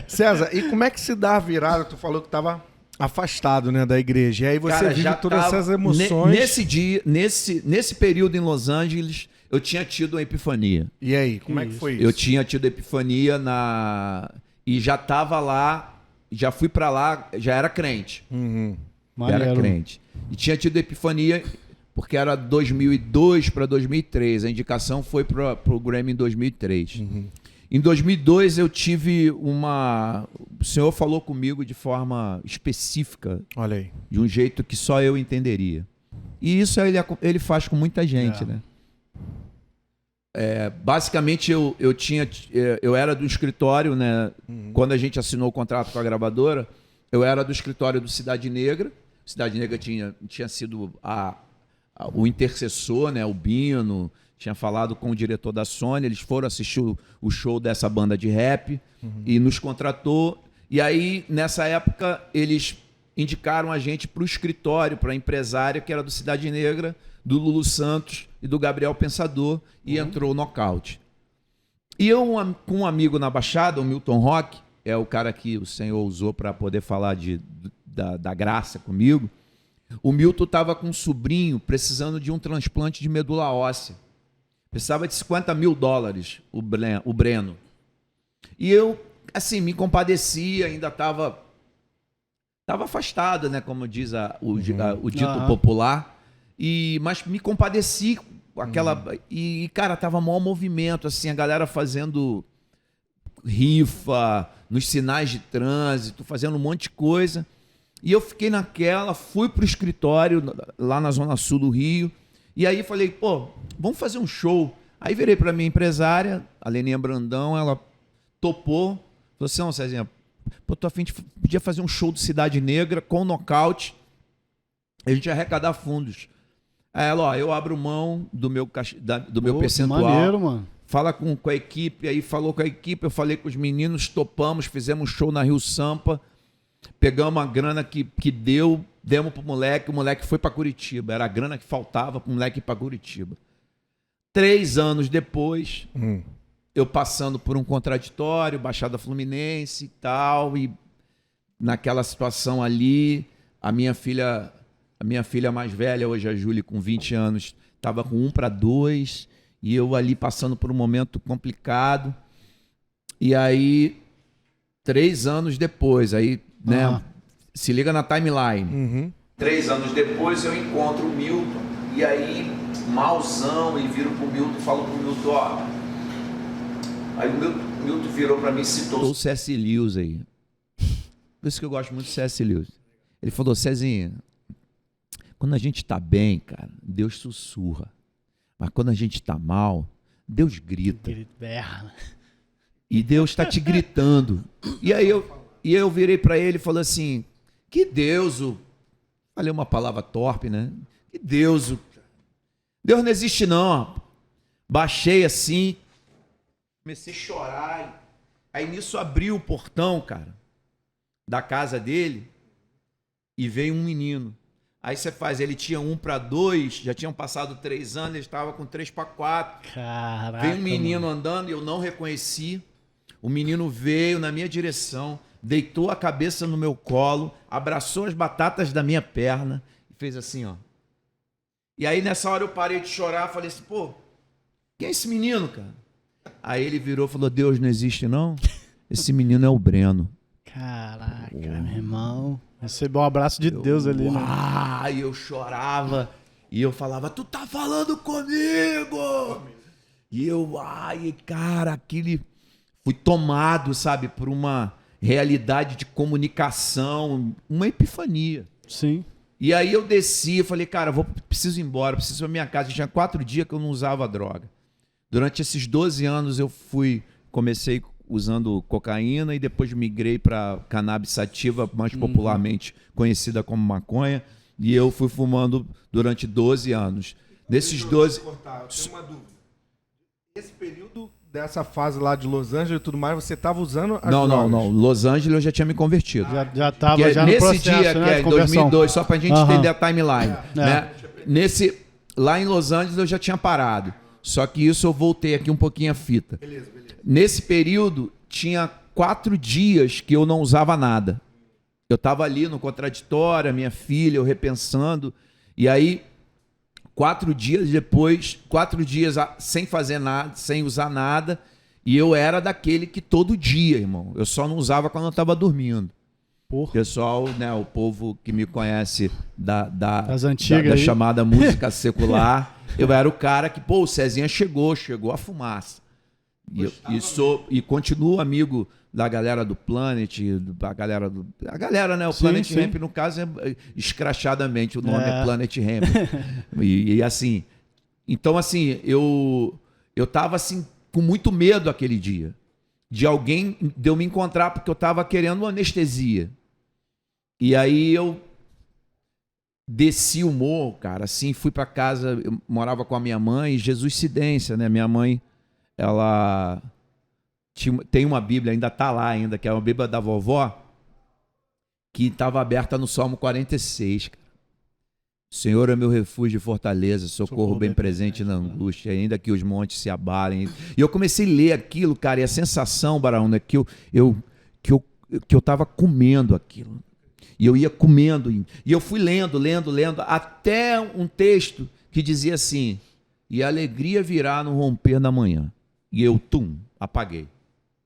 César, e como é que se dá a virada? Tu falou que estava afastado, né, da igreja. E aí você vive todas essas emoções. Nesse dia, nesse período em Los Angeles, eu tinha tido uma epifania. E aí, como é que foi isso? Eu tinha tido epifania e já estava lá, já fui para lá, já era crente. Já era crente. E tinha tido epifania porque era 2002 para 2003. A indicação foi para o Grammy em 2003. Em 2002 eu tive uma... O Senhor falou comigo de forma específica. Olha aí. De um jeito que só eu entenderia. E isso ele faz com muita gente, né? Basicamente eu era do escritório, né? Quando a gente assinou o contrato com a gravadora, eu era do escritório do Cidade Negra. Cidade Negra tinha sido o intercessor, né? O Bino tinha falado com o diretor da Sony, eles foram assistir o show dessa banda de rap e nos contratou. E aí, nessa época, eles indicaram a gente para o escritório, para a empresária, que era do Cidade Negra, do Lulu Santos e do Gabriel Pensador, e entrou o Nocaute. E eu, com um amigo na Baixada, o Milton Rock, é o cara que o Senhor usou para poder falar da graça comigo, o Milton estava com um sobrinho precisando de um transplante de medula óssea. Precisava de $50 mil, o Breno. E eu, assim, me compadeci, ainda estava afastado, né, como diz o dito popular, mas me compadeci com aquela... E, cara, tava maior movimento, assim, a galera fazendo rifa, nos sinais de trânsito, fazendo um monte de coisa. E eu fiquei naquela, fui pro escritório, lá na Zona Sul do Rio, e aí falei, pô, vamos fazer um show. Aí virei pra minha empresária, a Leninha Brandão, ela topou, falou assim, não, Cezinha, pô, tô a fim de podia fazer um show do Cidade Negra com o Nocaute, a gente ia arrecadar fundos. Aí ela, ó, eu abro mão do meu percentual. Maneiro, mano. Fala com a equipe, aí falou com a equipe, eu falei com os meninos, topamos, fizemos um show na Rio Sampa, pegamos a grana que demos pro moleque, o moleque foi para Curitiba, era a grana que faltava pro moleque ir para Curitiba. 3 anos depois, eu passando por um contraditório, Baixada Fluminense e tal, e naquela situação ali, a minha filha mais velha, hoje a Júlia, com 20 anos, estava com 1 para 2, e eu ali passando por um momento complicado. E aí, 3 anos depois, aí, né, se liga na timeline. 3 anos depois eu encontro o Milton, e aí, malzão, e viro pro Milton, falo pro Milton, ó. Aí o Milton virou para mim e citou o C.S. Lewis aí. Por isso que eu gosto muito do C.S. Lewis. Ele falou, Cezinha, quando a gente tá bem, cara, Deus sussurra. Mas quando a gente tá mal, Deus grita. E Deus está te gritando. E aí eu virei para ele e falei assim, que Deus, falei uma palavra torpe, né? Que Deus não existe não. Baixei assim, comecei a chorar. Aí nisso abriu o portão, cara, da casa dele e veio um menino. Aí você faz, ele tinha 1 para 2, já tinham passado 3 anos, ele estava com 3 para 4. Caraca, veio um menino andando e eu não reconheci. O menino veio na minha direção, deitou a cabeça no meu colo, abraçou as batatas da minha perna e fez assim, ó. E aí nessa hora eu parei de chorar, falei assim, pô, quem é esse menino, cara? Aí ele virou e falou, Deus não existe não? Esse menino é o Breno. Caraca, meu irmão. Recebeu um abraço de Deus ali, né? E eu chorava. E eu falava, tu tá falando comigo? E eu, cara, aquele... Fui tomado, sabe, por uma realidade de comunicação, uma epifania. Sim. E aí eu desci, eu falei, cara, preciso ir embora, preciso ir pra minha casa. Tinha 4 dias que eu não usava droga. Durante esses 12 anos eu comecei usando cocaína e depois migrei para cannabis sativa, mais popularmente conhecida como maconha, e eu fui fumando durante 12 anos. Nesses 12... Eu tenho uma dúvida. Esse período dessa fase lá de Los Angeles e tudo mais, você estava usando as drogas? Não. Los Angeles eu já tinha me convertido. Já estava já no nesse processo, dia, né, que é em 2002, só para a gente entender a timeline. Né? Lá em Los Angeles eu já tinha parado. Só que isso eu voltei aqui um pouquinho a fita. Beleza. Nesse período, tinha 4 dias que eu não usava nada. Eu estava ali no contraditório, a minha filha, eu repensando, e aí 4 dias depois, 4 dias sem fazer nada, sem usar nada, e eu era daquele que todo dia, irmão, eu só não usava quando eu estava dormindo. Porra. Pessoal, né, o povo que me conhece das antigas, da chamada música secular, eu era o cara que, o Cezinha chegou a fumaça. E continuo amigo da galera do Planet, a galera, né? O Planet Ramp, no caso, é escrachadamente, o nome é Planet Ramp. e assim, então assim, eu tava assim, com muito medo aquele dia, de eu me encontrar, porque eu tava querendo uma anestesia. E aí eu desci o morro, cara, assim, fui para casa, eu morava com a minha mãe, Jesuscidência, né? Minha mãe, ela tem uma Bíblia, ainda está lá ainda, que é uma Bíblia da vovó, que estava aberta no Salmo 46. Cara. O Senhor é meu refúgio e fortaleza, socorro bem presente na angústia, ainda que os montes se abalem. E eu comecei a ler aquilo, cara, e a sensação, Baraúna, é que eu estava comendo aquilo. E eu ia comendo, e eu fui lendo, até um texto que dizia assim: e a alegria virá no romper da manhã. E eu, apaguei.